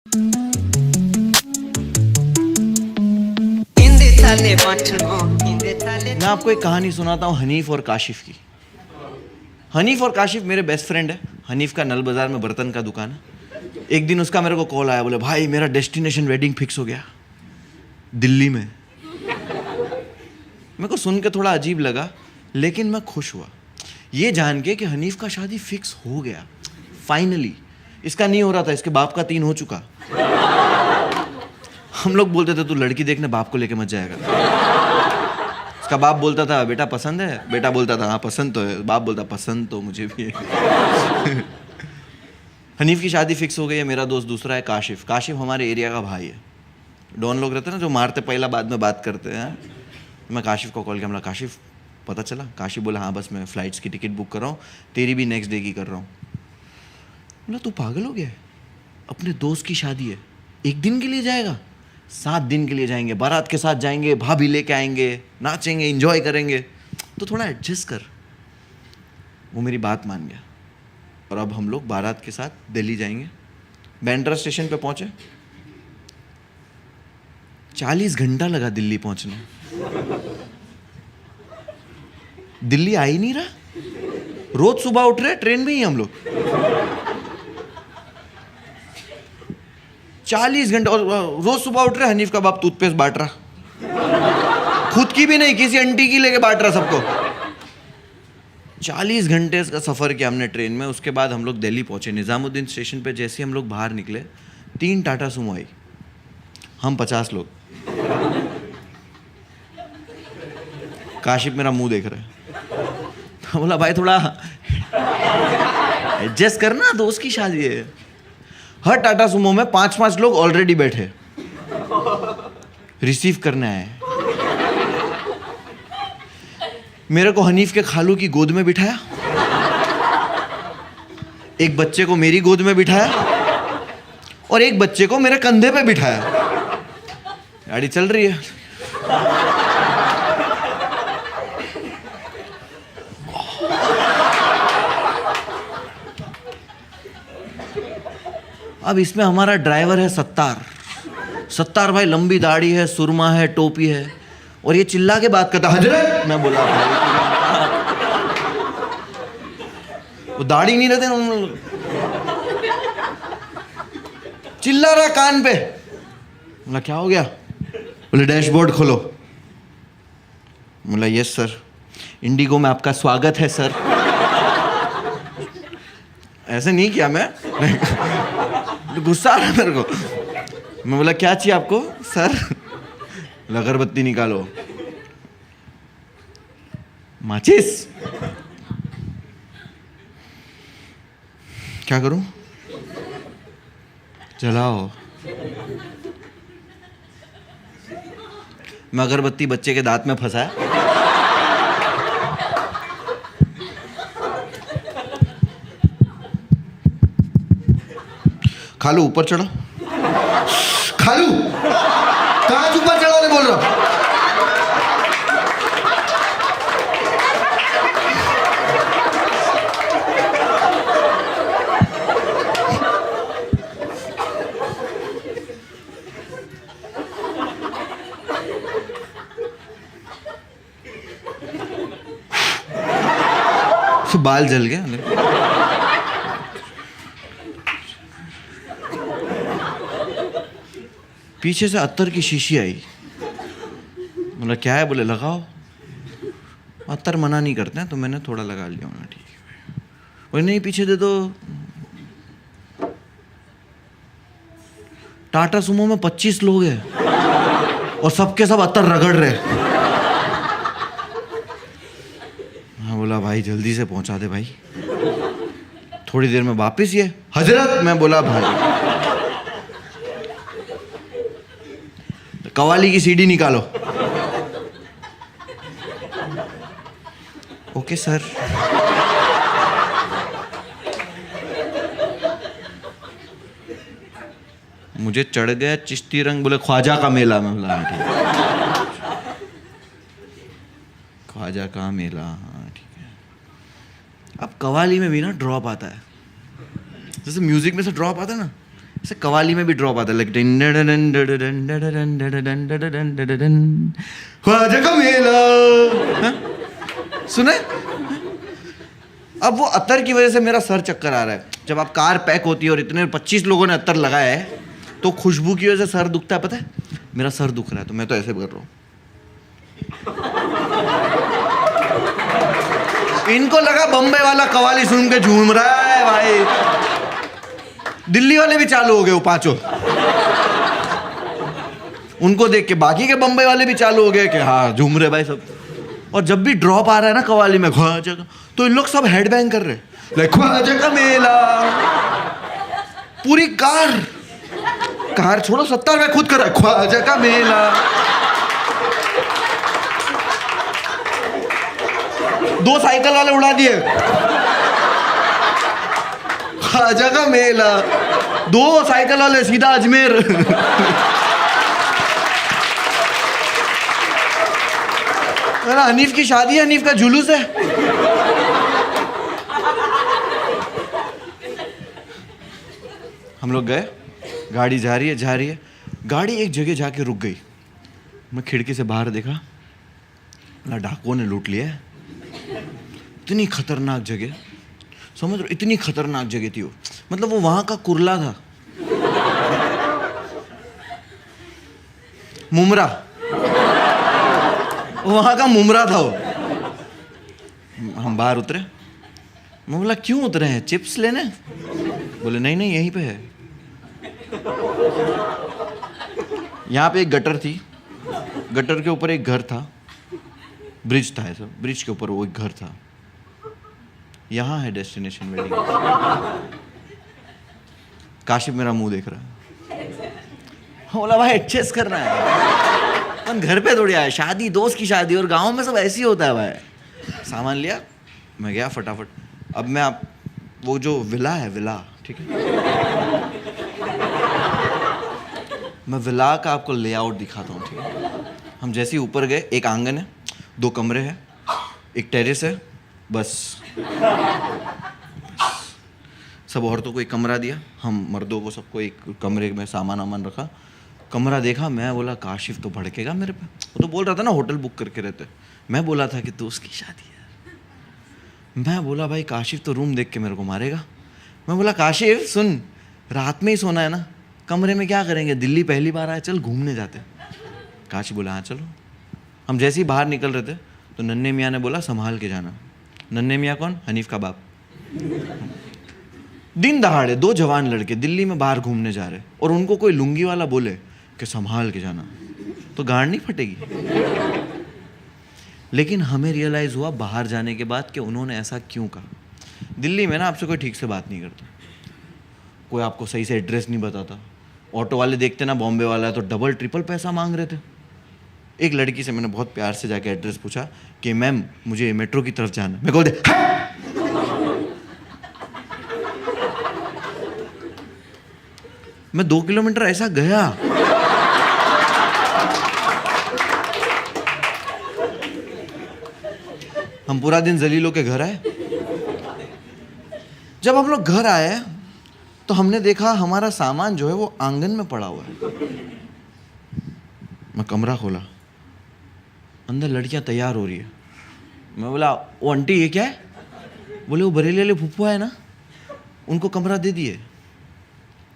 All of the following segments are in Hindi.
मैं आपको एक कहानी सुनाता हूँ हनीफ और काशिफ की। हनीफ और काशिफ मेरे बेस्ट फ्रेंड है। हनीफ का नल बाजार में बर्तन का दुकान है। एक दिन उसका मेरे को कॉल आया, बोले भाई मेरा डेस्टिनेशन वेडिंग फिक्स हो गया दिल्ली में। मेरे को सुन के थोड़ा अजीब लगा, लेकिन मैं खुश हुआ ये जान के कि हनीफ का शादी फिक्स हो गया फाइनली। इसका नहीं हो रहा था, इसके बाप का 3 हो चुका। हम लोग बोलते थे तू लड़की देखने बाप को लेके मत जाएगा। इसका बाप बोलता था बेटा पसंद है, बेटा बोलता था हाँ पसंद तो है, बाप बोलता पसंद तो मुझे भी है। हनीफ की शादी फिक्स हो गई है। मेरा दोस्त दूसरा है काशिफ। काशिफ हमारे एरिया का भाई है। डॉन लोग रहते हैं ना जो मारते पहला बाद में बात करते हैं। मैं काशिफ को कॉल किया, बोला काशिफ पता चला? काशिफ बोला हाँ बस मैं फ़्लाइट्स की टिकट बुक कर रहा हूँ, तेरी भी नेक्स्ट डे की कर रहा हूँ। बोला तू पागल हो गया है? अपने दोस्त की शादी है, 1 दिन के लिए जाएगा? 7 दिन के लिए जाएंगे, बारात के साथ जाएंगे, भाभी लेके आएंगे, नाचेंगे, एंजॉय करेंगे, तो थोड़ा एडजस्ट कर। वो मेरी बात मान गया और अब हम लोग बारात के साथ दिल्ली जाएंगे। बैंड्रा स्टेशन पे पहुंचे, 40 घंटा लगा दिल्ली पहुंचने। दिल्ली आ ही नहीं रहा। रोज सुबह उठ रहे ट्रेन में ही हम लोग 40 घंटे, और रोज सुबह उठ रहे हनीफ का बाप टूथपेस्ट बांट रहा, खुद की भी नहीं किसी आंटी की लेके बांट रहा सबको। 40 घंटे का सफर किया हमने ट्रेन में। उसके बाद हम लोग दिल्ली पहुंचे। निजामुद्दीन स्टेशन पे जैसे हम लोग बाहर निकले, 3 टाटा सुमो आई, हम 50 लोग। काशिफ मेरा मुंह देख रहा है। बोला भाई थोड़ा एडजस्ट करना, दोस्त की शादी है। हर टाटा सुमो में 5-5 लोग ऑलरेडी बैठे रिसीव करने आए। मेरे को हनीफ के खालू की गोद में बिठाया, एक बच्चे को मेरी गोद में बिठाया और एक बच्चे को मेरे कंधे पे बिठाया। गाड़ी चल रही है। अब इसमें हमारा ड्राइवर है सत्तार भाई, लंबी दाढ़ी है, सुरमा है, टोपी है, और ये चिल्ला के बात करता हजरत। मैं बोला वो दाढ़ी नहीं रहते ना, चिल्ला रहा कान पे। बोला क्या हो गया? बोले डैशबोर्ड खोलो। बोला यस सर, इंडिगो में आपका स्वागत है सर। ऐसे नहीं किया मैं, गुस्सा आ रहा मेरे को। मैं बोला क्या चाहिए आपको सर? अगरबत्ती निकालो। माचिस? क्या करूं? जलाओ। मैं अगरबत्ती बच्चे के दांत में फंसाया। खालू ऊपर चढ़ो। खालू कहाँ ऊपर चढ़ाने बोल रहा हूं? बाल जल गए। पीछे से अत्तर की शीशी आई। बोला क्या है? बोले लगाओ। अत्तर मना नहीं करते हैं तो मैंने थोड़ा लगा लिया। ना ठीक है। बोले नहीं पीछे दे दो। टाटा सुमो में 25 लोग हैं और सबके सब अत्तर रगड़ रहे। हाँ बोला भाई जल्दी से पहुंचा दे भाई, थोड़ी देर में वापिस ये हजरत। मैं बोला भाई कवाली की सीडी निकालो। Okay sir. मुझे चढ़ गया चिश्ती रंग। बोले ख्वाजा का मेला। में बोला ठीक है, ख्वाजा का मेला, हाँ ठीक है। अब कवाली में भी ना ड्रॉप आता है, जैसे म्यूजिक में से ड्रॉप आता है ना, ऐसे कवाली में भी ड्रॉप आता है लाइक ख्वाजा का मेला, सुने? अब वो अत्तर की वजह से मेरा सर चक्कर आ रहा है। जब आप कार पैक होती है और इतने 25 लोगों ने अत्तर लगाया है तो खुशबू की वजह से सर दुखता है, पता है? मेरा सर दुख रहा है तो मैं तो ऐसे कर रहा हूँ। इनको लगा बम्बई वाला कवाली सुन के झूम रहा है भाई। दिल्ली वाले भी चालू हो गए, वो पांचों। उनको देख के बाकी के बम्बई वाले भी चालू हो गए कि हाँ झूम रहे भाई सब। और जब भी ड्रॉप आ रहा है ना कवाली में ख्वाजा का, तो इन लोग सब हेडबैंग कर रहे हैं लाइक ख्वाजा का मेला। पूरी कार छोड़ो, 70 में खुद कर रहा है ख्वाजा का मेला। 2 साइकिल वाले उड़ा दिए ख्वाजा का मेला, 2 साइकिल वाले सीधा अजमेर। हनीफ की शादी है, हनीफ का जुलूस है। हम लोग गए, गाड़ी जा रही है। गाड़ी एक जगह जाके रुक गई। मैं खिड़की से बाहर देखा, डाकुओं ने लूट लिया है। इतनी खतरनाक जगह, समझ रहे? इतनी खतरनाक जगह थी वो। मतलब वो वहां का कुर्ला था, मुमरा, वहां का मुमरा था वो। हम बाहर उतरे, मैं बोला क्यों उतरे हैं, चिप्स लेने? बोले नहीं यहीं पे है। यहाँ पे एक गटर थी, गटर के ऊपर एक घर था, ब्रिज था ऐसा, ब्रिज के ऊपर वो एक घर था। यहाँ है डेस्टिनेशन वेडिंग। काशिफ मेरा मुंह देख रहा है, बोला भाई एडजस्ट करना है, अपन घर पे थोड़ी आए, शादी दोस्त की शादी, और गांव में सब ऐसे ही होता है भाई। सामान लिया, मैं गया फटाफट। अब मैं वो जो विला है, विला, ठीक है, मैं विला का आपको लेआउट दिखाता हूँ, ठीक है? हम जैसे ही ऊपर गए, एक आंगन है, 2 कमरे हैं, एक टेरेस है, बस। सब औरतों को एक कमरा दिया, हम मर्दों को सबको एक कमरे में सामान रखा। कमरा देखा, मैं बोला काशिफ तो भड़केगा मेरे पे। वो तो बोल रहा था ना होटल बुक करके रहते। मैं बोला था कि तो उसकी शादी है। मैं बोला भाई काशिफ तो रूम देख के मेरे को मारेगा। मैं बोला काशिफ सुन, रात में ही सोना है ना, कमरे में क्या करेंगे, दिल्ली पहली बार आए, चल घूमने जाते। काशिफ बोला हाँ चलो। हम जैसे ही बाहर निकल रहे थे तो नन्हे मियाँ ने बोला संभाल के जाना। नन्हे मियाँ कौन? हनीफ का बाप। दिन दहाड़े 2 जवान लड़के दिल्ली में बाहर घूमने जा रहे, और उनको कोई लुंगी वाला बोले कि संभाल के जाना, तो गाड़ नहीं फटेगी। लेकिन हमें रियलाइज हुआ बाहर जाने के बाद कि उन्होंने ऐसा क्यों कहा। दिल्ली में ना आपसे कोई ठीक से बात नहीं करता, कोई आपको सही से एड्रेस नहीं बताता। ऑटो वाले देखते ना बॉम्बे वाला है तो डबल ट्रिपल पैसा मांग रहे थे। एक लड़की से मैंने बहुत प्यार से जाके एड्रेस पूछा कि मैम मुझे मेट्रो की तरफ जाना है। मैं बोल दे मैं 2 किलोमीटर ऐसा गया, हम पूरा दिन जलीलों के घर आए। जब हम लोग घर आए तो हमने देखा हमारा सामान जो है वो आंगन में पड़ा हुआ है। मैं कमरा खोला, अंदर लड़कियां तैयार हो रही है। मैं बोला वो आंटी ये क्या है? बोले वो बरेली वाले फुफुआ है ना, उनको कमरा दे दिए।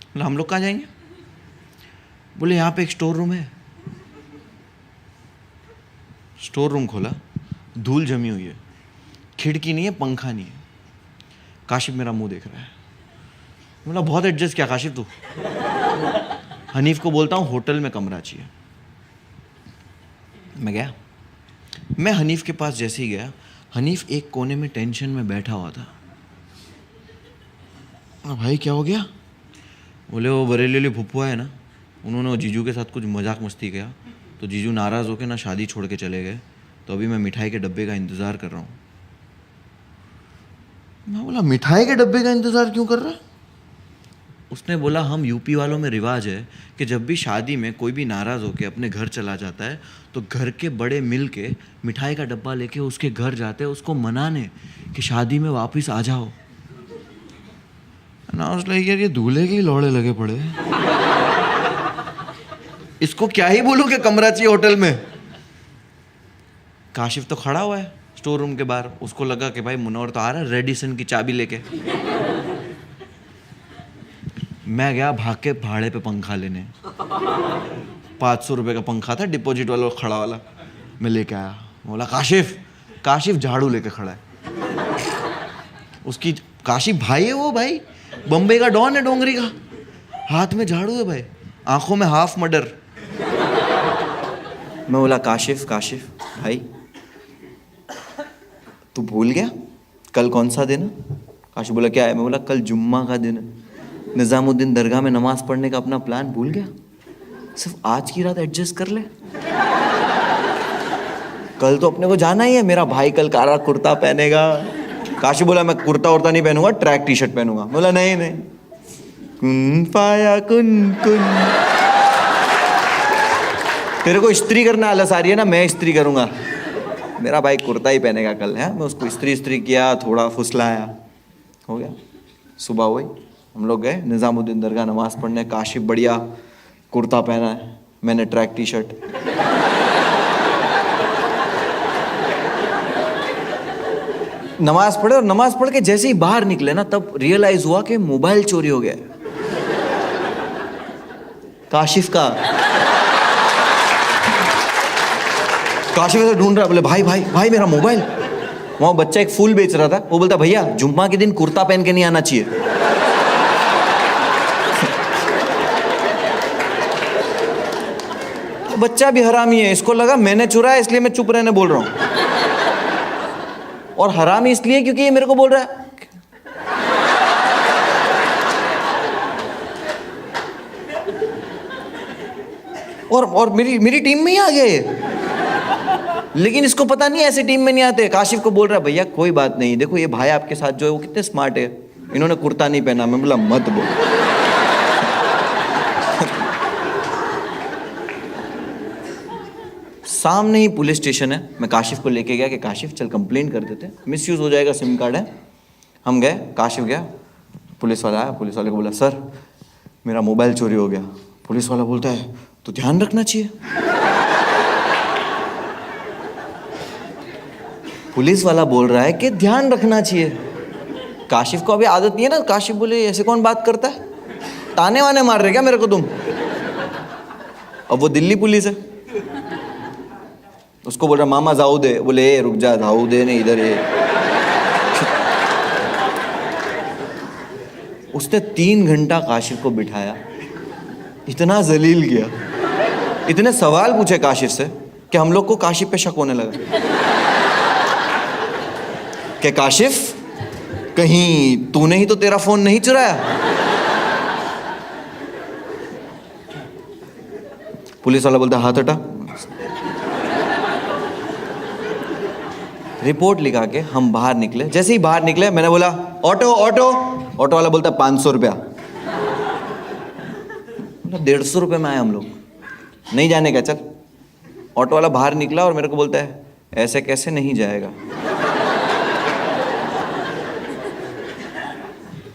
बोला हम लोग कहाँ जाएंगे? बोले यहाँ पे एक स्टोर रूम है। स्टोर रूम खोला, धूल जमी हुई है, खिड़की नहीं है, पंखा नहीं है। काशिफ मेरा मुंह देख रहा है। बोला बहुत एडजस्ट किया काशिफ तू। हनीफ को बोलता हूँ होटल में कमरा चाहिए। मैं गया, मैं हनीफ के पास जैसे ही गया, हनीफ एक कोने में टेंशन में बैठा हुआ था। भाई क्या हो गया? बोले वो बरेली वाली फुफुआ है ना, उन्होंने वो जीजू के साथ कुछ मजाक मस्ती किया, तो जीजू नाराज़ होकर ना शादी छोड़ के चले गए, तो अभी मैं मिठाई के डब्बे का इंतज़ार कर रहा हूँ। मैं बोला मिठाई के डब्बे का इंतज़ार क्यों कर रहा है? उसने बोला हम यूपी वालों में रिवाज है कि जब भी शादी में कोई भी नाराज़ होकर अपने घर चला जाता है तो घर के बड़े मिल के मिठाई का डब्बा लेके उसके घर जाते हैं उसको मनाने कि शादी में वापस आ जाओ। ना उस लाइक यार ये दूल्हे के ही लौड़े लगे पड़े, इसको क्या ही बोलूं कि कमरा चाहिए होटल में। काशिफ तो खड़ा हुआ है स्टोर रूम के बाहर, उसको लगा कि भाई मुनव्वर तो आ रहा है रेडिसन की चाबी लेके। मैं गया भाग के भाड़े पे पंखा लेने, 500 रुपए का पंखा था डिपॉजिट वाला खड़ा वाला, मैं लेके आया। बोला काशिफ, काशिफ झाड़ू लेके खड़ा है, उसकी काशिफ भाई है वो, भाई बम्बई का डॉन है डोंगरी का, हाथ में झाड़ू है भाई, आंखों में हाफ मर्डर। मैं बोला काशिफ, काशिफ भाई तू भूल गया कल कौन सा दिन है? काशिफ बोला क्या है? मैं बोला कल जुम्मा का दिन है, निज़ामुद्दीन दरगाह में नमाज पढ़ने का अपना प्लान भूल गया? सिर्फ आज की रात एडजस्ट कर ले, कल तो अपने को जाना ही है। मेरा भाई कल काला कुर्ता पहनेगा। काशिफ बोला मैं कुर्ता उर्ता नहीं पहनूंगा, ट्रैक टी शर्ट पहनूंगा। बोला नहीं नहीं, कुन पाया कुन कुन। तेरे को इस्त्री करना आलस आ रही है ना, मैं इस्त्री करूंगा। मेरा भाई कुर्ता ही पहनेगा कल है। मैं उसको इस्त्री किया, थोड़ा फुसलाया, हो गया। सुबह हुई, हम लोग गए निज़ामुद्दीन दरगाह नमाज पढ़ने। काशिफ बढ़िया कुर्ता पहना है, मैंने ट्रैक टी शर्ट। नमाज पढ़े और नमाज पढ़ के जैसे ही बाहर निकले ना, तब रियलाइज हुआ कि मोबाइल चोरी हो गया काशिफ का। काशिफ ऐसे ढूंढ रहा, बोले भाई भाई भाई मेरा मोबाइल। वहां बच्चा एक फूल बेच रहा था, वो बोलता भैया जुम्मा के दिन कुर्ता पहन के नहीं आना चाहिए। बच्चा भी हरामी है, इसको लगा मैंने चुराया इसलिए मैं चुप रहने बोल रहा हूं, और हरामी इसलिए क्योंकि ये मेरे को बोल रहा है। और मेरी टीम में ही आ गया ये, लेकिन इसको पता नहीं ऐसे टीम में नहीं आते। काशिफ को बोल रहा है भैया कोई बात नहीं, देखो ये भाई आपके साथ जो है वो कितने स्मार्ट है, इन्होंने कुर्ता नहीं पहना। मैं बोला मत बोल। सामने ही पुलिस स्टेशन है, मैं काशिफ को लेके गया कि काशिफ चल कंप्लेंट कर देते, मिसयूज हो जाएगा, सिम कार्ड है। हम गए, काशिफ गया, पुलिस वाला आया, पुलिस वाले को बोला सर मेरा मोबाइल चोरी हो गया। पुलिस वाला बोलता है तो ध्यान रखना चाहिए। पुलिस वाला बोल रहा है कि ध्यान रखना चाहिए। काशिफ को अभी आदत नहीं है ना, काशिफ बोले ऐसे कौन बात करता है, ताने वाने मार रहे क्या मेरे को तुम? अब वो दिल्ली पुलिस है, उसको बोल रहा मामा जाऊ दे, बोले रुक जा, जाऊ दे नहीं इधर है। उसने 3 घंटा काशिफ को बिठाया, इतना जलील किया, इतने सवाल पूछे काशिफ से कि हम लोग को काशिफ पे शक होने लगा कि काशिफ कहीं तूने ही तो तेरा फोन नहीं चुराया। पुलिस वाला बोलता हाथ हटा। रिपोर्ट लिखा के हम बाहर निकले। जैसे ही बाहर निकले मैंने बोला ऑटो ऑटो। ऑटो वाला बोलता 500 रुपया। 150 रुपये में आए हम लोग, नहीं जाने का चल। ऑटो वाला बाहर निकला और मेरे को बोलता है ऐसे कैसे नहीं जाएगा।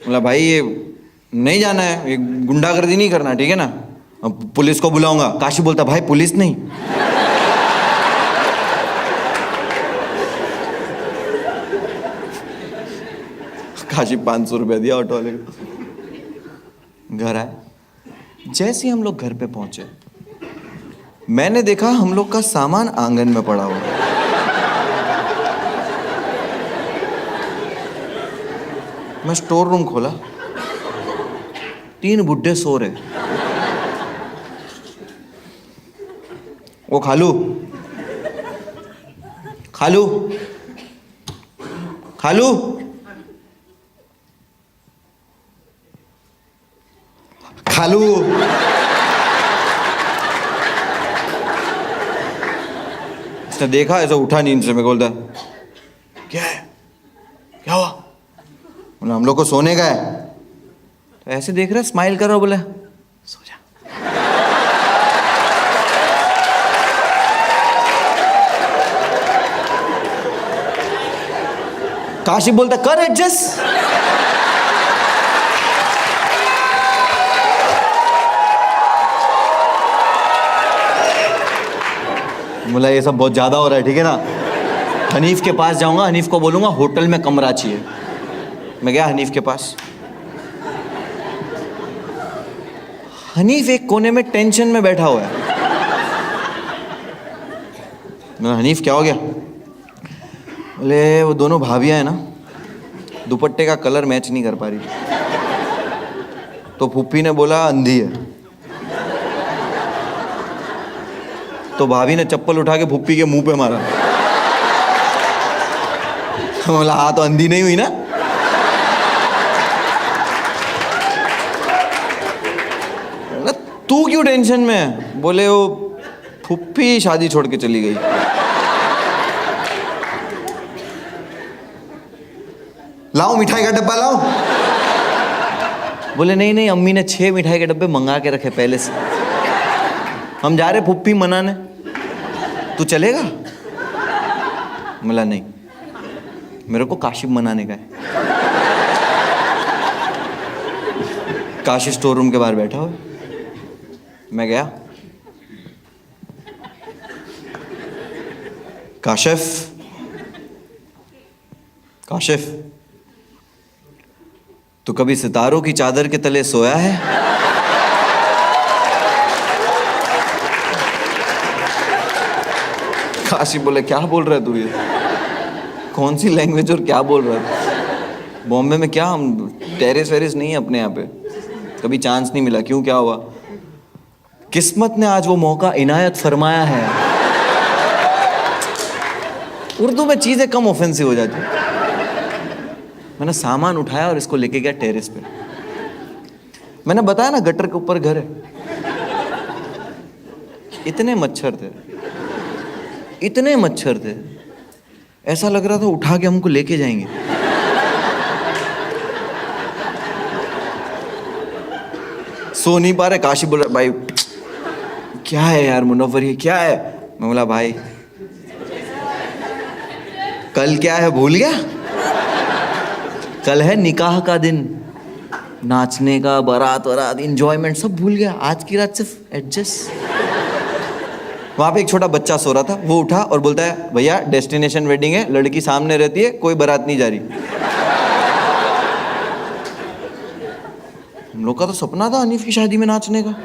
बोला भाई ये नहीं जाना है, ये गुंडागर्दी नहीं करना, ठीक है ना, अब पुलिस को बुलाऊंगा। काशिफ बोलता भाई पुलिस नहीं। काशिफ 500 रुपया दिया ऑटो वाले को। घर आए, जैसे ही हम लोग घर पे पहुंचे मैंने देखा हम लोग का सामान आंगन में पड़ा हुआ। मैं स्टोर रूम खोला, 3 बुड्ढे सो रहे। वो खालू खालू खालू खालू, उसने देखा ऐसा, उठा नींद से, मेरे को बोलता क्या है, क्या हुआ? बोला हम लोग को सोने का है। तो ऐसे देख रहा, स्माइल कर रहा, बोला सो जा। काशिफ बोलता कर एडजस्ट। बोला ये सब बहुत ज़्यादा हो रहा है, ठीक है ना। हनीफ के पास जाऊंगा, हनीफ को बोलूंगा होटल में कमरा चाहिए। मैं गया हनीफ के पास। हनीफ एक कोने में टेंशन में बैठा हुआ है। मैं हनीफ क्या हो गया? बोले वो दोनों भाभियां है ना, दुपट्टे का कलर मैच नहीं कर पा रही, तो फूफी ने बोला अंधी है, तो भाभी ने चप्पल उठा के फूफी के मुंह पे मारा। बोला हाँ तो अंधी नहीं हुई ना। तू क्यों टेंशन में है? बोले वो फूफी शादी छोड़ के चली गई। लाओ मिठाई का डब्बा लाओ। बोले नहीं नहीं, अम्मी ने 6 मिठाई के डब्बे मंगा के रखे पहले से, हम जा रहे फूफी मनाने, तू चलेगा? बोला नहीं, मेरे को काशिफ मनाने का है। काशिफ स्टोर रूम के बाहर बैठा हुआ। मैं गया, काशिफ, काशिफ तू कभी सितारों की चादर के तले सोया है? काशिफ बोले क्या बोल रहा है तू, ये कौन सी लैंग्वेज और क्या बोल रहा है? बॉम्बे में क्या हम टेरेस वेरेस नहीं है अपने यहाँ पे, कभी चांस नहीं मिला। क्यों, क्या हुआ? किस्मत ने आज वो मौका इनायत फरमाया है। उर्दू में चीजें कम ऑफेंसिव हो जाती। मैंने सामान उठाया और इसको लेके गया टेरेस पे। मैंने बताया ना गटर के ऊपर घर है। इतने मच्छर थे, इतने मच्छर थे, ऐसा लग रहा था उठा के हमको लेके जाएंगे। सो नहीं पा रहे। काशिफ बोल रहा भाई क्या है यार मुनव्वर, ये क्या है? मैं बोला भाई कल क्या है भूल गया? कल है निकाह का दिन, नाचने का, बारात वरात, इंजॉयमेंट सब भूल गया। आज की रात सिर्फ एडजस्ट। वहां पे एक छोटा बच्चा सो रहा था, वो उठा और बोलता है भैया डेस्टिनेशन वेडिंग है, लड़की सामने रहती है, कोई बारात नहीं जा रही। हम लोग का तो सपना था हनीफ की शादी में नाचने का।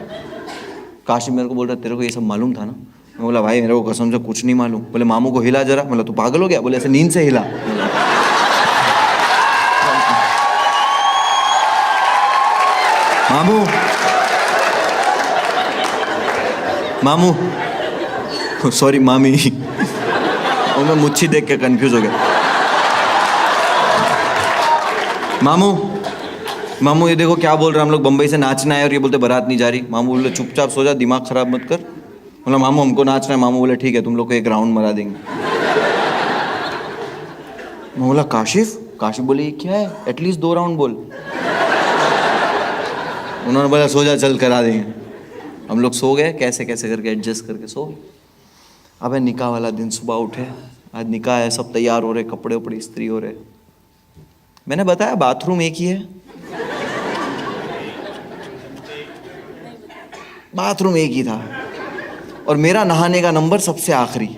काशिफ मेरे को बोल रहा तेरे को ये सब मालूम था ना? मैं बोला भाई मेरे को कसम से कुछ नहीं मालूम। बोले मामू को हिला जरा। बोला तू पागल हो गया? बोले ऐसे नींद से हिला। मामू मामू सॉरी मामी, और मैं मुच्छी देख के कंफ्यूज हो गया। मामू मामू ये देखो क्या बोल रहे हैं, हम लोग बम्बई से नाचना है और ये बोलते बारात नहीं जा रही। मामू बोले चुपचाप सो जा, दिमाग खराब मत कर। बोला मामू हमको नाचना है। मामू बोले ठीक है तुम लोग को एक राउंड मरा देंगे। मैं बोला काशिफ? काशिफ बोले ये क्या है, एटलीस्ट 2 राउंड बोल। उन्होंने बोला सो जा चल करा देंगे। हम लोग सो गए, कैसे कैसे करके एडजस्ट करके सो गए। अब निकाह वाला दिन, सुबह उठे, आज निकाह है, सब तैयार हो रहे, कपड़े उपड़े इस्त्री हो रहे। मैंने बताया बाथरूम एक ही है, बाथरूम एक ही था, और मेरा नहाने का नंबर सबसे आखिरी,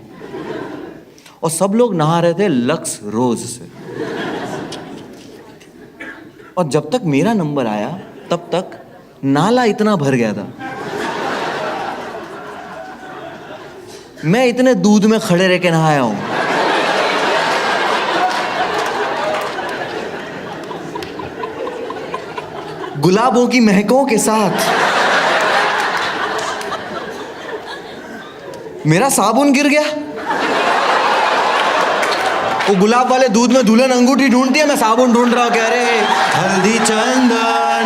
और सब लोग नहा रहे थे लक्स रोज से। और जब तक मेरा नंबर आया तब तक नाला इतना भर गया था, मैं इतने दूध में खड़े रह के नहाया हूं। गुलाबों की महकों के साथ मेरा साबुन गिर गया। वो गुलाब वाले दूध में दुल्हन अंगूठी ढूंढती है, मैं साबुन ढूंढ रहा हूं। कह रहे हल्दी चंदन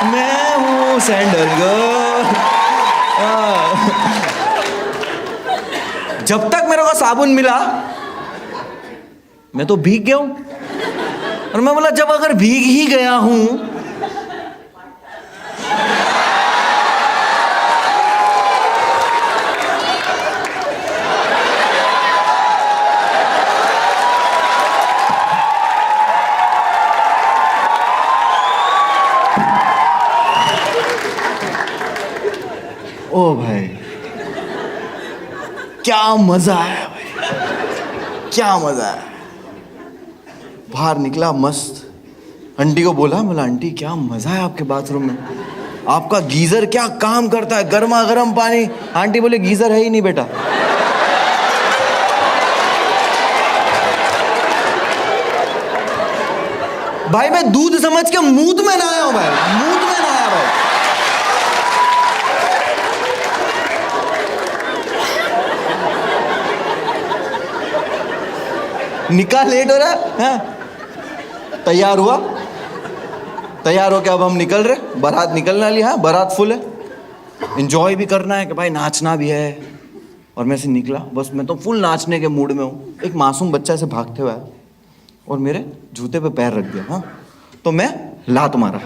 मैं हूं सैंडल गर्ल। जब तक मेरे को साबुन मिला मैं तो भीग गया हूं। और मैं बोला जब अगर भीग ही गया हूं ओ भाई क्या मजा आया भाई, क्या मजा आया। बाहर निकला मस्त, आंटी को बोला आंटी क्या मजा है आपके बाथरूम में, आपका गीजर क्या काम करता है, गर्मा गर्म पानी। आंटी बोले गीजर है ही नहीं बेटा। भाई मैं दूध समझ के मूत में नहाया हूं भाई, मूत में नहाया भाई। निकाह लेट हो रहा है, तैयार हुआ, तैयार हो के अब हम निकल रहे, बारात निकलने वाली। हाँ बारात फुल है, एंजॉय भी करना है कि भाई नाचना भी है। और मैं से निकला, बस मैं तो फुल नाचने के मूड में हूँ। एक मासूम बच्चा से भागते हुए आया और मेरे जूते पे पैर रख दिया। हाँ तो मैं लात मारा।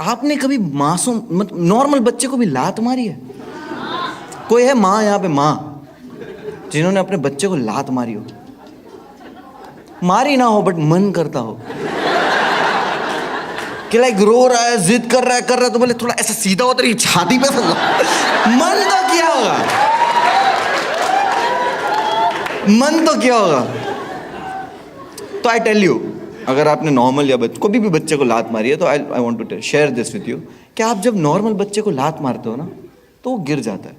आपने कभी मासूम मतलब नॉर्मल बच्चे को भी लात मारी है? कोई है माँ यहाँ पे, माँ जिन्होंने अपने बच्चे को लात मारी हो? मारी ना हो बट मन करता हो कि लाइक रो रहा है, जिद कर रहा है तो बोले थोड़ा ऐसा सीधा हो तेरी छाती पे मन तो किया होगा, मन तो किया होगा। तो आई टेल यू, अगर आपने नॉर्मल या कोई भी बच्चे को लात मारी है तो I want to share this with you कि आप जब नॉर्मल बच्चे को लात मारते हो ना तो वो गिर जाता है,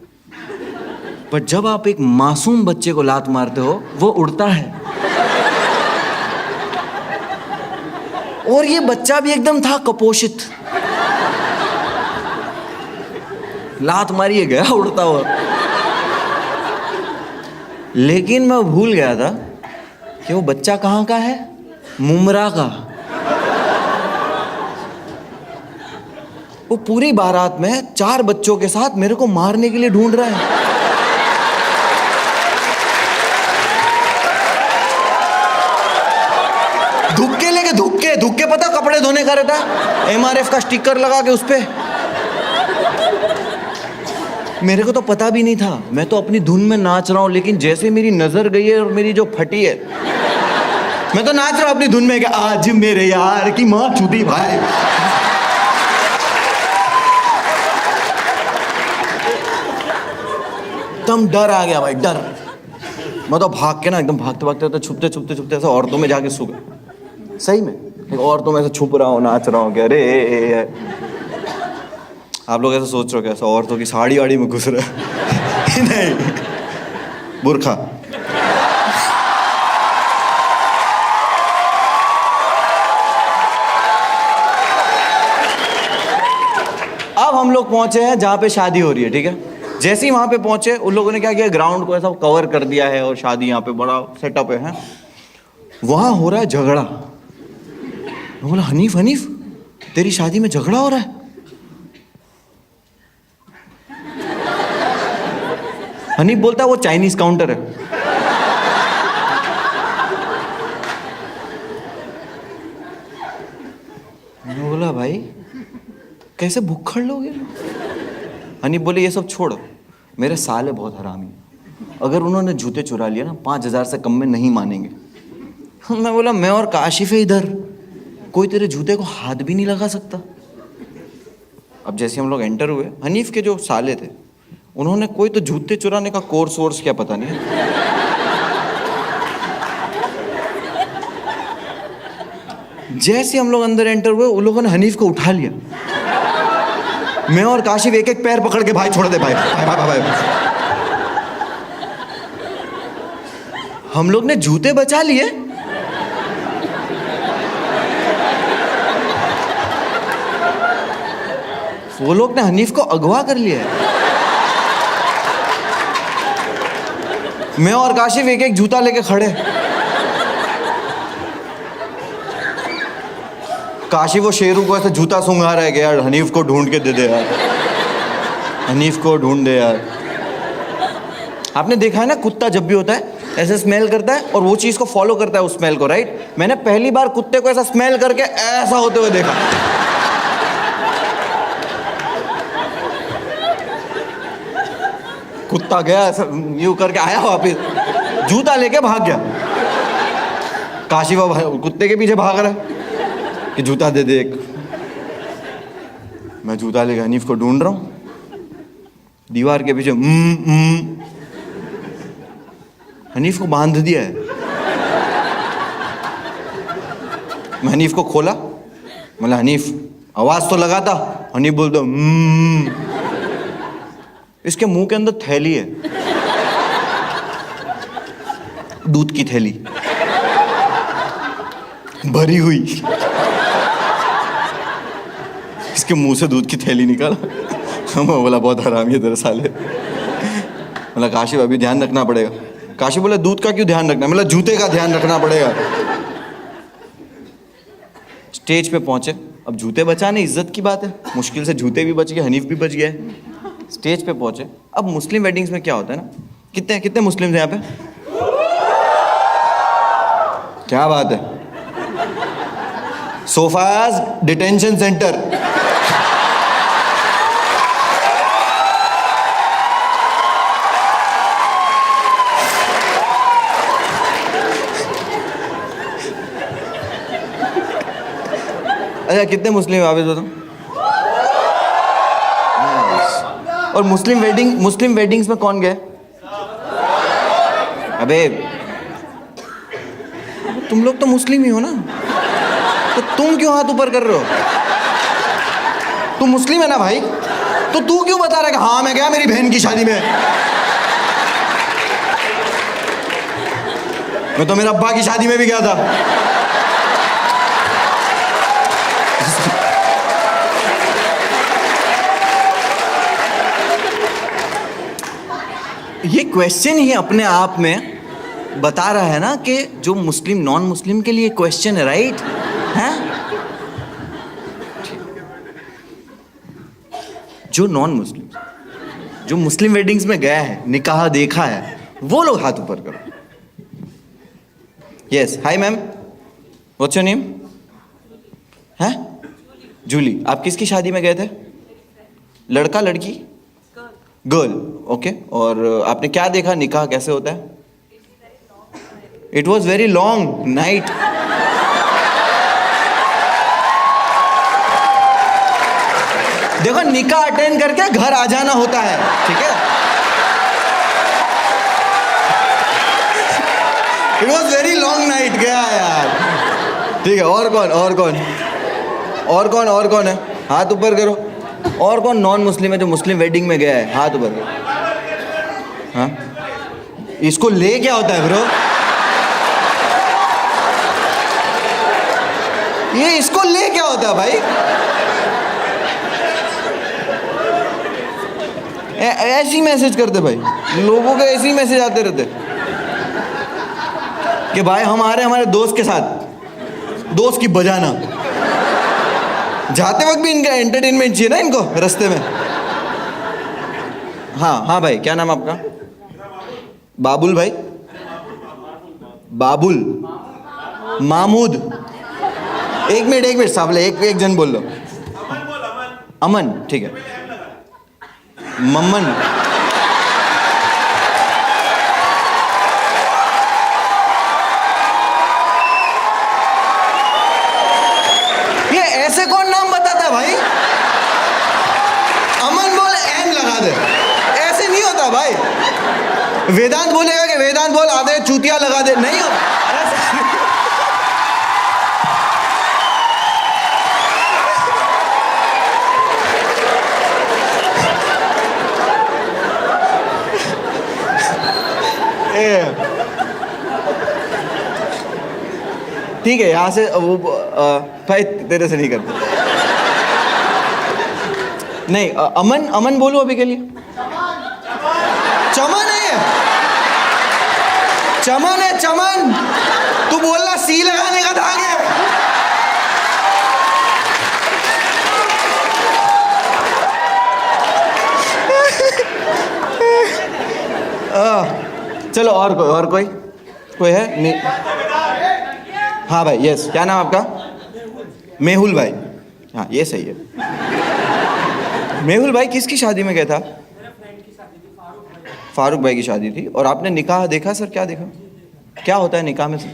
पर जब आप एक मासूम बच्चे को लात मारते हो वो उड़ता है। और ये बच्चा भी एकदम था कपोषित, लात मारी गया उड़ता हुआ। लेकिन मैं भूल गया था कि वो बच्चा कहाँ का है, मुमरा का। वो पूरी बारात में 4 बच्चों के साथ मेरे को मारने के लिए ढूंढ रहा है। धुक्के पता कपड़े धोने का रहता है, MRF का स्टिकर लगा के उस पे। मेरे को तो पता भी नहीं था, मैं तो अपनी धुन में नाच रहा हूं, लेकिन जैसे मेरी नजर गई है और मेरी जो फटी है, मैं तो नाच रहा हूं अपनी धुन में कि आज मेरे यार की मां चुदी भाई। एकदम डर आ गया भाई, डर। मैं तो भाग के ना एकदम भागते भागते छुपते ऐसे औरतों में जाके सो गया। सही में औरतों में ऐसे छुप रहा हूँ, नाच रहा हूँ कि अरे। आप लोग ऐसे सोच रहे हो कैसा औरतों की साड़ी वाड़ी में घुस रहा है? नहीं, बुर्खा। अब हम लोग पहुंचे हैं जहां पे शादी हो रही है, ठीक है। जैसे ही वहां पे पहुंचे उन लोगों ने क्या किया, ग्राउंड को ऐसा कवर कर दिया है और शादी यहाँ पे बड़ा सेटअप है। वहां हो रहा है झगड़ा। मैं बोला हनीफ तेरी शादी में झगड़ा हो रहा है? हनीफ बोलता है वो चाइनीज काउंटर है। मैंने बोला भाई कैसे भुक्खड़ लोग हैं? हनीफ बोले ये सब छोड़, मेरे साले बहुत हरामी, अगर उन्होंने जूते चुरा लिया ना 5000 से कम में नहीं मानेंगे। मैं बोला मैं और काशिफ है इधर, कोई तेरे जूते को हाथ भी नहीं लगा सकता। अब जैसे हम लोग एंटर हुए, हनीफ के जो साले थे उन्होंने कोई तो जूते चुराने का कोर्स वोर्स क्या पता नहीं, जैसे हम लोग अंदर एंटर हुए उन लोगों ने हनीफ को उठा लिया। मैं और काशिफ एक एक पैर पकड़ के भाई छोड़ दे भाई, भाई, भाई, भाई, भाई। हम लोग ने जूते बचा लिए, वो लोग ने हनीफ को अगवा कर लिया है। मैं और काशिफ एक एक जूता लेके खड़े। काशिफ वो शेरू को ऐसे जूता सूंघा रहा है कि यार हनीफ को ढूंढ के दे दे यार, हनीफ को ढूंढ दे यार। आपने देखा है ना कुत्ता जब भी होता है ऐसे स्मेल करता है और वो चीज को फॉलो करता है उस स्मेल को, राइट। मैंने पहली बार कुत्ते को ऐसा स्मेल करके ऐसा होते हुए देखा। कुत्ता गया यूं करके आया वापिस, जूता लेके भाग गया। काशिफ कुत्ते के पीछे भाग रहा है कि जूता दे दे एक। मैं जूता लेके हनीफ को ढूंढ रहा हूँ, दीवार के पीछे हनीफ को बांध दिया है। मैं हनीफ को खोला, मतलब हनीफ आवाज तो लगाता, हनीफ बोलता इसके मुंह के अंदर थैली है, दूध की थैली भरी हुई। इसके मुंह से दूध की थैली निकाला। मैं बोला बहुत हरामी है तेरे साले। बोला काशिफ अभी ध्यान रखना पड़ेगा। काशिफ बोला दूध का क्यों ध्यान रखना? मतलब जूते का ध्यान रखना पड़ेगा। स्टेज पे पहुंचे, अब जूते बचाने इज्जत की बात है, मुश्किल से जूते भी बच गए, हनीफ भी बच गया। स्टेज पे पहुंचे। अब मुस्लिम वेडिंग्स में क्या होता है ना, कितने कितने मुस्लिम यहाँ पे? क्या बात है, सोफाज डिटेंशन सेंटर। अच्छा कितने मुस्लिम वापस बताओ। और मुस्लिम वेडिंग्स में कौन गए? अबे तुम लोग तो मुस्लिम ही हो ना, तो तुम क्यों हाथ ऊपर कर रहे हो? तू मुस्लिम है ना भाई, तो तू क्यों बता रहा है कि हाँ मैं गया मेरी बहन की शादी में? मैं तो मेरे अब्बा की शादी में भी गया था। ये क्वेश्चन ही अपने आप में बता रहा है ना कि जो मुस्लिम नॉन मुस्लिम के लिए क्वेश्चन है, राइट है? जो नॉन मुस्लिम, जो मुस्लिम वेडिंग्स में गया है, निकाह देखा है, वो लोग हाथ ऊपर करो। Yes, hi ma'am, what's your name? है जूली। आप किसकी शादी में गए थे? लड़का लड़की? Girl, okay. और आपने क्या देखा, निकाह कैसे होता है? It was very long night. देखो निकाह अटेंड करके घर आ जाना होता है, ठीक है? It was very long night. गया यार, ठीक है। और कौन है? हाथ ऊपर करो। और कौन नॉन मुस्लिम है जो मुस्लिम वेडिंग में गया है? हाथ ऊपर करो। हाँ, इसको ले क्या होता है ब्रो? ये इसको ले क्या होता है भाई? ऐसी मैसेज करते भाई, लोगों के ऐसे ही मैसेज आते रहते कि भाई हम आ रहे हैं हमारे दोस्त के साथ, दोस्त की बजाना। जाते वक्त भी इनका एंटरटेनमेंट चाहिए ना इनको रास्ते में। हाँ भाई, क्या नाम आपका? बाबुल भाई? बाबुल, मामूद। एक मिनट सावले, एक जन बोल लो। अमन, ठीक है। मम्मन, ये ऐसे कौन नाम बताता भाई? अमन बोल, एन लगा दे, ऐसे नहीं होता भाई। वेदांत बोलेगा कि वेदांत बोल, आधे चूतिया लगा दे, नहीं होता। ठीक है, यहाँ से वो भाई तेरे से नहीं करते। नहीं, अमन बोलो अभी के लिए। चमन है, चमन। तू बोलना सी लगाने का था आगे। चलो और कोई है? नहीं। हाँ भाई, यस, क्या नाम आपका? मेहुल भाई। हाँ, ये सही है। मेहुल भाई किसकी शादी में गया था? फारूक भाई की शादी थी। और आपने निकाह देखा सर? क्या देखा? क्या होता है निकाह में से?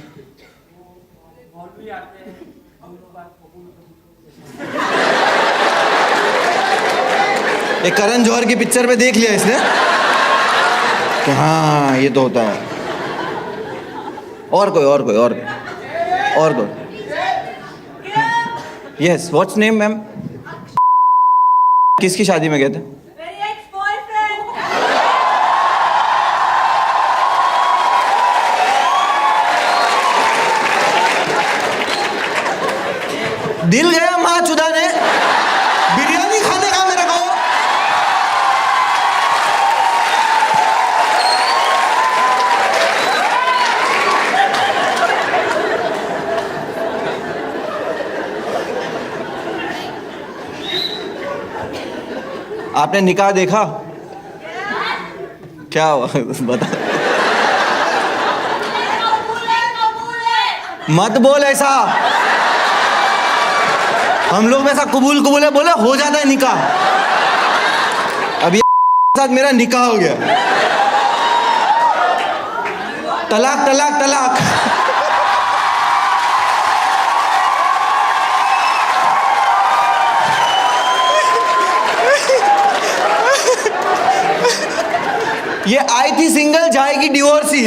एक करण जौहर की पिक्चर पे देख लिया इसने कि हाँ ये तो होता है। और कोई यस, व्हाट्स नेम मैम? किसकी शादी में गए थे? दिल गया माँ चुदा ने, बिरयानी खाने का मेरे को। आपने निकाह देखा? क्या हुआ बता। मत बोल ऐसा, हम लोग में ऐसा कबूल है बोले हो जाता है निकाह। अभी साथ मेरा निकाह हो गया। तलाक तलाक तलाक। ये आई थी सिंगल, जाएगी divorcee.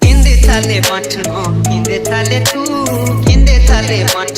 Kinde tale matno, kinde tale tu, kinde tale matno.